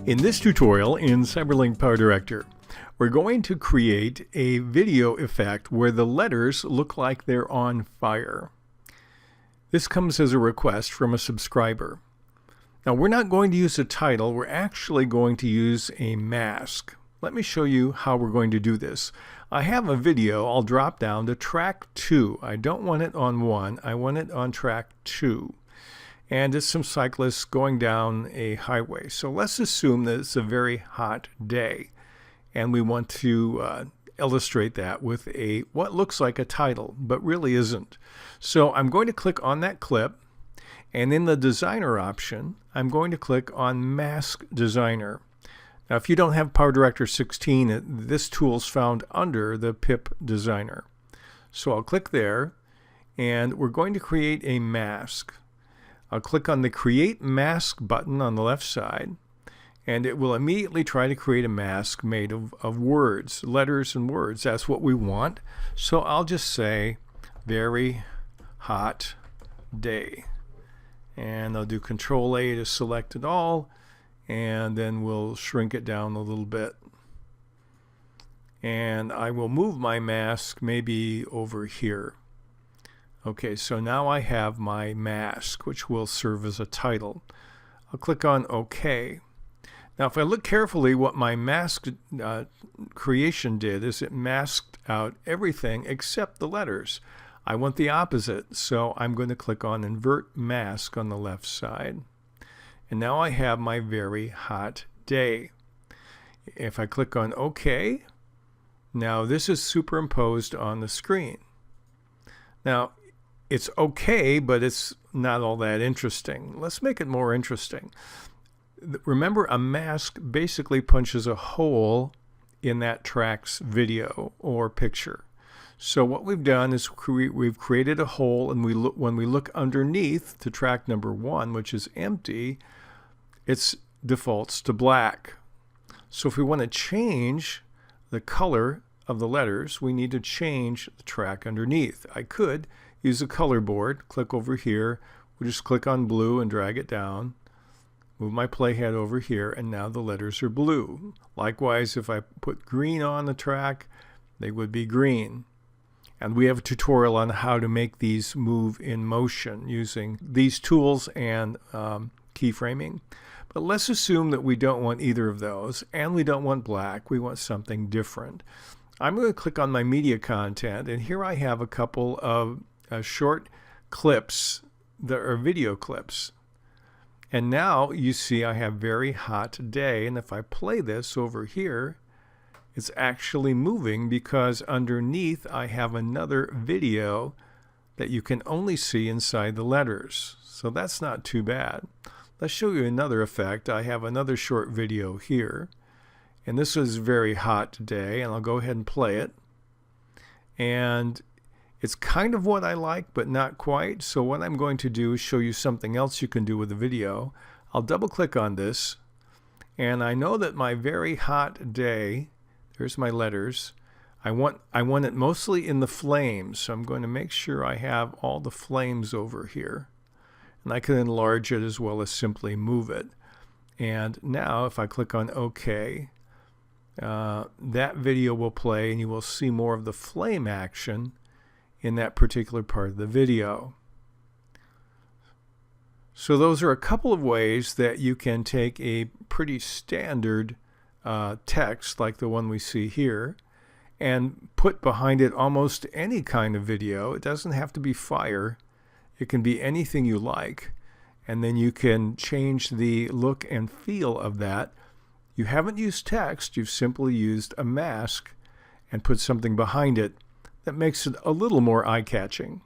In this tutorial in Cyberlink PowerDirector, we're going to create a video effect where the letters look like they're on fire. This comes as a request from a subscriber. Now we're not going to use a title, we're actually going to use a mask. Let me show you how we're going to do this. I have a video, I'll drop down to track 2. I don't want it on 1, I want it on track 2. And it's some cyclists going down a highway. So let's assume that it's a very hot day. And we want to illustrate that with what looks like a title, but really isn't. So I'm going to click on that clip. And in the designer option, I'm going to click on Mask Designer. Now, if you don't have PowerDirector 16, this tool is found under the pip designer. So I'll click there, and we're going to create a mask. I'll click on the Create Mask button on the left side, and it will immediately try to create a mask made of words, letters and words. That's what we want. So I'll just say, very hot day. And I'll do Control A to select it all, and then we'll shrink it down a little bit. And I will move my mask maybe over here. Okay, so now I have my mask, which will serve as a title. I'll click on OK. Now, if I look carefully, what my mask creation did is it masked out everything except the letters. I want the opposite, so I'm going to click on Invert Mask on the left side. And now I have my very hot day. If I click on OK, now this is superimposed on the screen. Now, it's okay, but it's not all that interesting. Let's make it more interesting. Remember, a mask basically punches a hole in that track's video or picture. So what we've done is we've created a hole, and when we look underneath to track number 1, which is empty, it defaults to black. So if we want to change the color of the letters, we need to change the track underneath. I could use a color board, click over here, we'll just click on blue and drag it down, move my playhead over here, and now the letters are blue. Likewise, if I put green on the track, they would be green. And we have a tutorial on how to make these move in motion using these tools and keyframing. But let's assume that we don't want either of those, and we don't want black, we want something different. I'm going to click on my media content, and here I have a couple of short clips that are video clips. And now you see I have very hot day, and if I play this over here, it's actually moving because underneath I have another video that you can only see inside the letters. So that's not too bad. Let's show you another effect. I have another short video here, and this is very hot today, and I'll go ahead and play it. And it's kind of what I like, but not quite. So what I'm going to do is show you something else you can do with the video. I'll double click on this, and I know that my very hot day, there's my letters, I want it mostly in the flames, so I'm going to make sure I have all the flames over here. And I can enlarge it as well as simply move it. And now if I click on OK, that video will play, and you will see more of the flame action in that particular part of the video. So those are a couple of ways that you can take a pretty standard text like the one we see here and put behind it almost any kind of video. It doesn't have to be fire. It can be anything you like, and then you can change the look and feel of that. You haven't used text, you've simply used a mask and put something behind it that makes it a little more eye-catching.